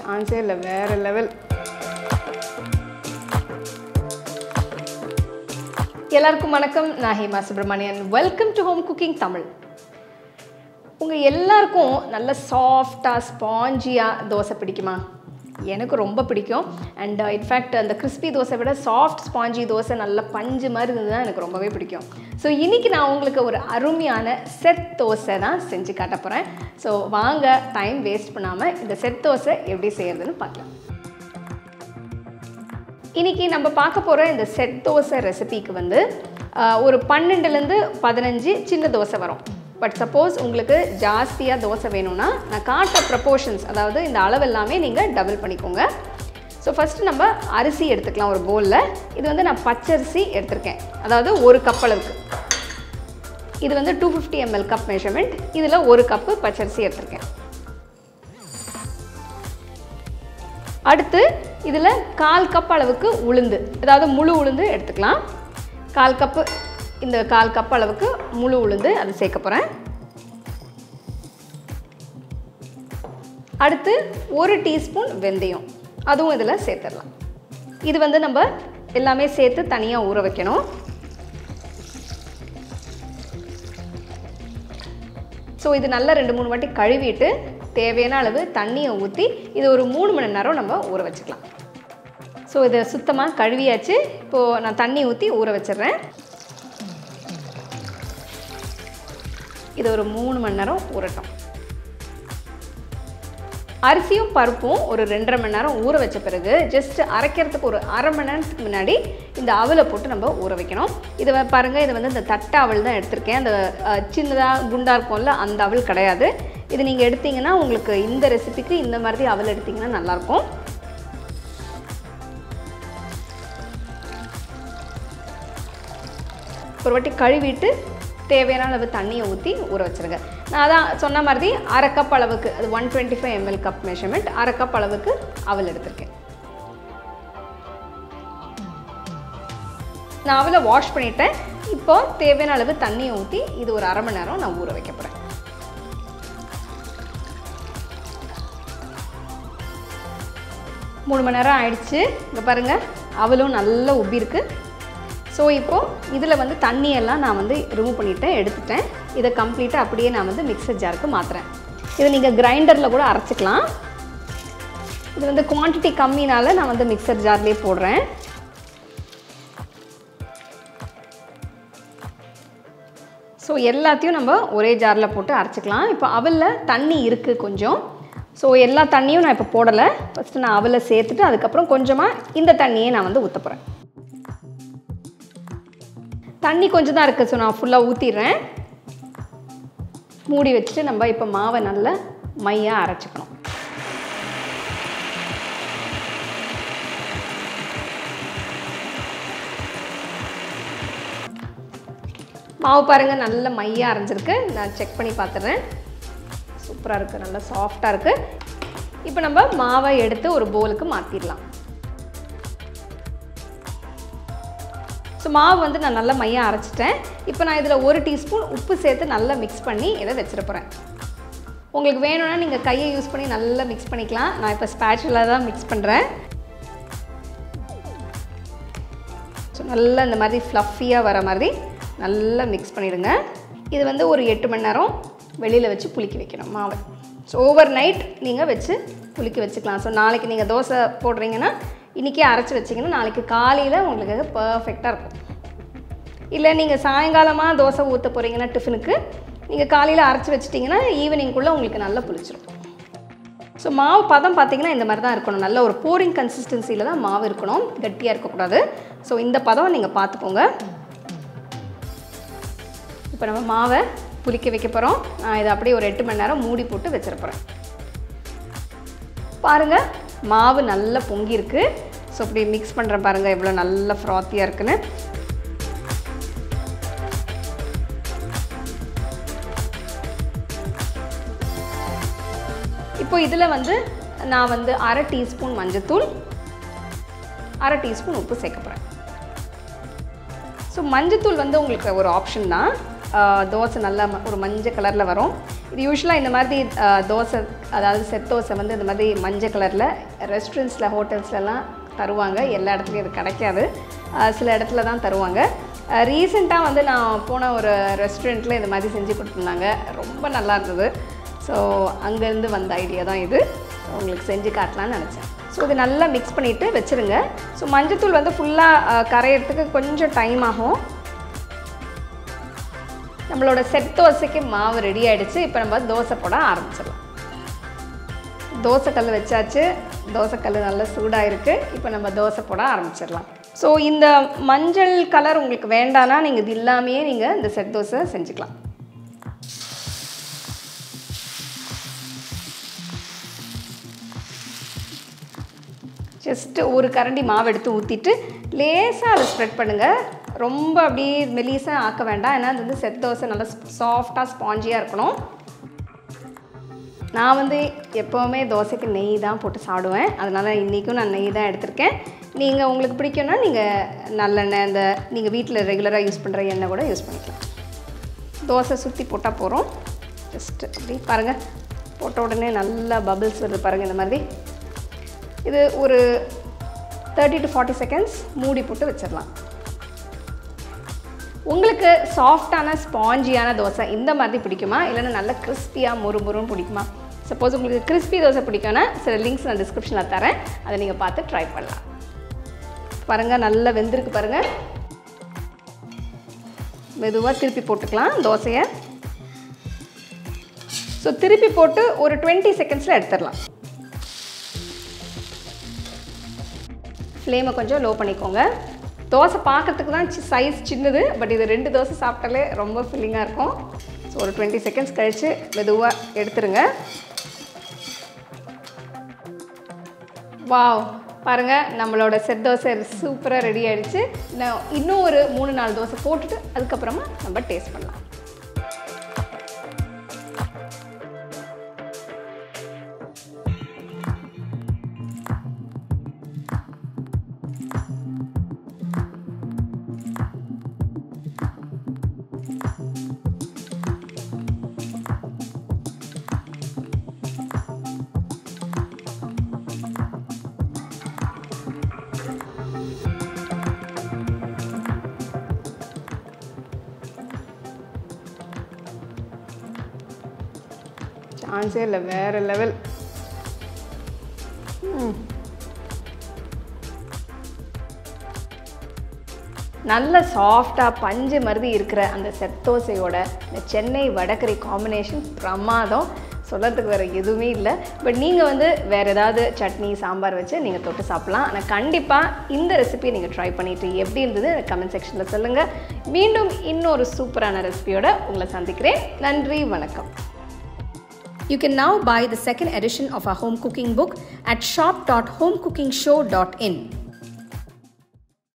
சான்ஸே இல்லை, வேற லெவல். எல்லாருக்கும் வணக்கம். நான் Hema Subramanian. Welcome to home cooking Tamil. உங்கள் எல்லாருக்கும் நல்ல சாஃப்டாக ஸ்பாஞ்சியாக தோசை பிடிக்குமா? எனக்கு ரொம்ப பிடிக்கும். அண்ட் இன்ஃபேக்ட் அந்த கிறிஸ்பி தோசை விட சாஃப்ட் ஸ்பாஞ்சி தோசை நல்ல பஞ்சு மாதிரி இருந்ததுதான் எனக்கு ரொம்பவே பிடிக்கும். ஸோ இன்றைக்கி நான் உங்களுக்கு ஒரு அருமையான செட் தோசை தான் செஞ்சு காட்ட போகிறேன். ஸோ வாங்க டைம் வேஸ்ட் பண்ணாமல் இந்த செட் தோசை எப்படி செய்கிறதுன்னு பார்க்கலாம். இன்றைக்கி நம்ம பார்க்க போகிற இந்த செட் தோசை ரெசிபிக்கு வந்து ஒரு 12லேருந்து 15 சின்ன தோசை வரும். பட் சப்போஸ் உங்களுக்கு ஜாஸ்தியாக தோசை வேணும்னா நான் காட்டுற ப்ரப்போர்ஷன்ஸ், அதாவது இந்த அளவு எல்லாமே நீங்கள் டபுள் பண்ணிக்கோங்க. ஸோ ஃபஸ்ட்டு நம்ம அரிசி எடுத்துக்கலாம் ஒரு பவுலில். இது வந்து நான் பச்சரிசி எடுத்திருக்கேன், அதாவது 1 கப் அளவுக்கு. இது வந்து 250 ml கப் மெஷர்மெண்ட். இதில் 1 கப்பு பச்சரிசி எடுத்திருக்கேன். அடுத்து இதில் 1/4 கப் அளவுக்கு உளுந்து, அதாவது முழு உளுந்து எடுத்துக்கலாம். 1/4 கப்பு, இந்த 1/4 கப் அளவுக்கு முழு உளுந்து அது சேர்க்க போகிறேன். அடுத்து 1 டீஸ்பூன் வெந்தயம், அதுவும் இதில் சேர்த்துடலாம். இது வந்து நம்ம எல்லாமே சேர்த்து தனியாக ஊற வைக்கணும். ஸோ இது நல்லா 2-3 வாட்டி கழுவிட்டு தேவையான அளவு தண்ணியை ஊற்றி இது ஒரு 3 மணி நேரம் நம்ம ஊற வச்சுக்கலாம். ஸோ இதை சுத்தமாக கழுவியாச்சு. இப்போது நான் தண்ணி ஊற்றி ஊற வச்சிடுறேன். இது ஒரு 3 மணி நேரம் ஊறட்டும். அரிசியும் பருப்பும் ஒரு 2.5 மணி நேரம் ஊற வச்ச பிறகு ஜஸ்ட் அரைக்கிறதுக்கு ஒரு 1/2 மணி நேரத்துக்கு முன்னாடி இந்த அவலை போட்டு நம்ம ஊற வைக்கணும். இதை பாருங்கள், இது வந்து இந்த தட்டை அவல் தான் எடுத்திருக்கேன். அந்த சின்னதாக குண்டாக இருக்கும்ல, அந்த அவல் கிடையாது. இது நீங்கள் எடுத்தீங்கன்னா உங்களுக்கு இந்த ரெசிபிக்கு இந்த மாதிரி அவல் எடுத்திங்கன்னா நல்லாயிருக்கும். ஒரு வாட்டி கழுவிட்டு தேவையான அளவு தண்ணியை ஊற்றி ஊற வச்சுருங்க. நான் அதான் சொன்ன மாதிரி 1/2 கப் அளவுக்கு, அது 125 ml கப் மெஷர்மெண்ட், 1/2 கப் அளவுக்கு அவல் எடுத்திருக்கேன். நான் அவலை வாஷ் பண்ணிட்டேன். இப்போ தேவையான அளவு தண்ணியை ஊற்றி இது ஒரு 1/2 மணி நேரம் நான் ஊற வைக்க போகிறேன். மூணு மணி நேரம் ஆயிடுச்சு. இங்கே பாருங்கள், அவலும் நல்லா உப்பி இருக்கு. ஸோ இப்போது இதில் வந்து தண்ணியெல்லாம் நான் வந்து ரிமூவ் பண்ணிவிட்டேன், எடுத்துட்டேன். இதை கம்ப்ளீட்டாக அப்படியே நான் வந்து மிக்சர் ஜாருக்கு மாற்றுறேன். இதை நீங்கள் கிரைண்டரில் கூட அரைச்சிக்கலாம். இது வந்து குவான்டிட்டி கம்மினால நான் வந்து மிக்சர் ஜார்லேயே போடுறேன். ஸோ எல்லாத்தையும் நம்ம ஒரே ஜாரில் போட்டு அரைச்சிக்கலாம். இப்போ அவலில் தண்ணி இருக்குது கொஞ்சம். ஸோ எல்லா தண்ணியும் நான் இப்போ போடலை. ஃபஸ்ட்டு நான் அவலை சேர்த்துட்டு அதுக்கப்புறம் கொஞ்சமாக இந்த தண்ணியை நான் வந்து ஊற்ற போகிறேன். தண்ணி கொஞ்சம் தான் இருக்குது. ஸோ நான் ஃபுல்லாக ஊற்றிடுறேன். மூடி வச்சுட்டு நம்ம இப்போ மாவை நல்லா மையாக அரைச்சிக்கணும். மாவு பாருங்கள், நல்ல மையாக அரைஞ்சிருக்கு. நான் செக் பண்ணி பார்த்துடுறேன். சூப்பராக இருக்குது, நல்லா சாஃப்டாக இருக்குது. இப்போ நம்ம மாவை எடுத்து ஒரு பவுலுக்கு மாற்றிடலாம். ஸோ மாவு வந்து நான் நல்லா மையாக அரைச்சிட்டேன். இப்போ நான் இதில் 1 டீஸ்பூன் உப்பு சேர்த்து நல்லா மிக்ஸ் பண்ணி இதை வச்சிட போகிறேன். உங்களுக்கு வேணும்னா நீங்கள் கையை யூஸ் பண்ணி நல்லா மிக்ஸ் பண்ணிக்கலாம். நான் இப்போ ஸ்பேச்சுலாக தான் மிக்ஸ் பண்ணுறேன். ஸோ நல்லா இந்த மாதிரி ஃப்ளஃபியாக வர மாதிரி நல்லா மிக்ஸ் பண்ணிவிடுங்க. இது வந்து ஒரு 8 மணி நேரம் வெளியில் வச்சு புளிக்க வைக்கணும் மாவை. ஸோ ஓவர் நைட் நீங்கள் வச்சு புளிக்க வச்சுக்கலாம். ஸோ நாளைக்கு நீங்கள் தோசை போடுறீங்கன்னா இன்றைக்கே அரைச்சி வச்சிங்கன்னா நாளைக்கு காலையில் உங்களுக்கு பர்ஃபெக்டாக இருக்கும். இல்லை நீங்கள் சாயங்காலமாக தோசை ஊற்ற போகிறீங்கன்னா டிஃபனுக்கு நீங்கள் காலையில் அரைச்சி வச்சிட்டிங்கன்னா ஈவினிங்குள்ளே உங்களுக்கு நல்லா புளிச்சிடும். ஸோ மாவு பதம் பார்த்திங்கன்னா இந்த மாதிரி தான் இருக்கணும். நல்ல ஒரு போரிங் கன்சிஸ்டன்சியில் தான் மாவு இருக்கணும், கட்டியாக இருக்கக்கூடாது. ஸோ இந்த பதம் நீங்கள் பார்த்துக்கோங்க. இப்போ நம்ம மாவை புளிக்க வைக்க போகிறோம். நான் இதை அப்படியே ஒரு 8 மணி நேரம் மூடி போட்டு வச்சிட போகிறேன். பாருங்கள், மாவு நல்லா பொங்கியிருக்கு. ஸோ அப்படி மிக்ஸ் பண்ணுறேன் பாருங்கள், எவ்வளோ நல்லா ஃப்ராத்தியாக இருக்குன்னு. இப்போ இதில் வந்து நான் வந்து 1/2 டீஸ்பூன் மஞ்சத்தூள், 1/2 டீஸ்பூன் உப்பு சேர்க்க போகிறேன். ஸோ மஞ்சத்தூள் வந்து உங்களுக்கு ஒரு ஆப்ஷன் தான். தோசை நல்லா ஒரு மஞ்சள் கலரில் வரும். இது யூஸ்வலாக இந்த மாதிரி தோசை, அதாவது செட் தோசை வந்து இந்த மாதிரி மஞ்சள் கலரில் ரெஸ்டாரண்ட்ஸில் ஹோட்டல்ஸ்லலாம் தருவாங்க. எல்லா இடத்துலையும் இது கிடைக்காது, சில இடத்துல தான் தருவாங்க. ரீசெண்டாக வந்து நான் போன ஒரு ரெஸ்டாரண்ட்டில் இந்த மாதிரி செஞ்சு கொடுத்துருந்தாங்க, ரொம்ப நல்லா இருந்தது. ஸோ அங்கேருந்து வந்த ஐடியா தான் இது, உங்களுக்கு செஞ்சு காட்டலான்னு நினச்சேன். ஸோ இது நல்லா மிக்ஸ் பண்ணிவிட்டு வச்சுருங்க. ஸோ மஞ்சத்தூள் வந்து ஃபுல்லாக கரையிறதுக்கு கொஞ்சம் டைம் ஆகும். நம்மளோட செட் தோசைக்கு மாவு ரெடி ஆகிடுச்சு. இப்போ நம்ம தோசை போட ஆரம்பிச்சிடலாம். தோசைக்கல் வச்சாச்சு, தோசைக்கல் நல்லா சூடாக இருக்குது. இப்போ நம்ம தோசை போட ஆரம்பிச்சிடலாம். ஸோ இந்த மஞ்சள் கலர் உங்களுக்கு வேண்டான்னா நீங்கள் இது இல்லாமையே நீங்கள் இந்த செட் தோசை செஞ்சுக்கலாம். ஜஸ்ட்டு ஒரு கரண்டி மாவு எடுத்து ஊற்றிட்டு லேசாக அதை ஸ்ப்ரெட் பண்ணுங்கள். ரொம்ப அப்படியே மெலிசாக ஆக்க வேண்டாம், ஏன்னா அது வந்து செட் தோசை நல்லா சாஃப்டாக ஸ்பாஞ்சியாக இருக்கணும். நான் வந்து எப்போவுமே தோசைக்கு நெய் தான் போட்டு சாப்பிடுவேன், அதனால் இன்றைக்கும் நான் நெய் தான் எடுத்திருக்கேன். நீங்கள் உங்களுக்கு பிடிக்கும்னா நீங்கள் நல்லெண்ணெய், இந்த நீங்கள் வீட்டில் ரெகுலராக யூஸ் பண்ணுற எண்ணெய் கூட யூஸ் பண்ணிக்கலாம். தோசை சுற்றி போட்டால் போகிறோம். ஜஸ்ட்டு அப்படி பாருங்கள், போட்ட உடனே நல்லா பபிள்ஸ் வருது பாருங்கள். இந்த மாதிரி இது ஒரு 30 to 40 செகண்ட்ஸ் மூடி போட்டு வச்சிடலாம். உங்களுக்கு சாஃப்டான ஸ்பாஞ்சியான தோசை இந்த மாதிரி பிடிக்குமா, இல்லைன்னா நல்லா கிறிஸ்பியாக முறுமுறுன்னு பிடிக்குமா? சப்போஸ் உங்களுக்கு கிறிஸ்பி தோசை பிடிக்கும்னா சில லிங்க்ஸ் நான் டிஸ்கிரிப்ஷனில் தரேன், அதை நீங்கள் பார்த்து ட்ரை பண்ணலாம். பாருங்கள் நல்லா வெந்திருக்கு பாருங்கள். மெதுவாக திருப்பி போட்டுக்கலாம் தோசையை. ஸோ திருப்பி போட்டு ஒரு 20 செகண்ட்ஸில் எடுத்துடலாம். ஃப்ளேமை கொஞ்சம் லோ பண்ணிக்கோங்க. தோசை பார்க்குறதுக்கு தான் சைஸ் சின்னது, பட் இது 2 தோசை சாப்பிட்டாலே ரொம்ப ஃபில்லிங்காக இருக்கும். ஸோ ஒரு 20 செகண்ட்ஸ் கழித்து மெதுவாக எடுத்துருங்க. வாவ், பாருங்கள் நம்மளோட செட் தோசை சூப்பராக ரெடி ஆகிடுச்சு. இன்னும் ஒரு 3-4 தோசை போட்டுட்டு அதுக்கப்புறமா நம்ம டேஸ்ட் பண்ணலாம். சான்ஸே இல்லை, வேறு லெவல். நல்ல சாஃப்டாக பஞ்சு மாதிரி இருக்கிற அந்த செட் தோசையோட இந்த சென்னை வடகறி காம்பினேஷன் பிரமாதம், சொல்கிறதுக்கு வேறு எதுவுமே இல்லை. பட் நீங்கள் வந்து வேறு ஏதாவது சட்னி சாம்பார் வச்சு நீங்கள் தொட்டு சாப்பிட்லாம். ஆனால் கண்டிப்பாக இந்த ரெசிபியை நீங்கள் ட்ரை பண்ணிவிட்டு எப்படி இருந்தது கமெண்ட் செக்ஷனில் சொல்லுங்கள். மீண்டும் இன்னொரு சூப்பரான ரெசிபியோட உங்களை சந்திக்கிறேன். நன்றி, வணக்கம். You can now buy the second edition of our home cooking book at shop.homecookingshow.in.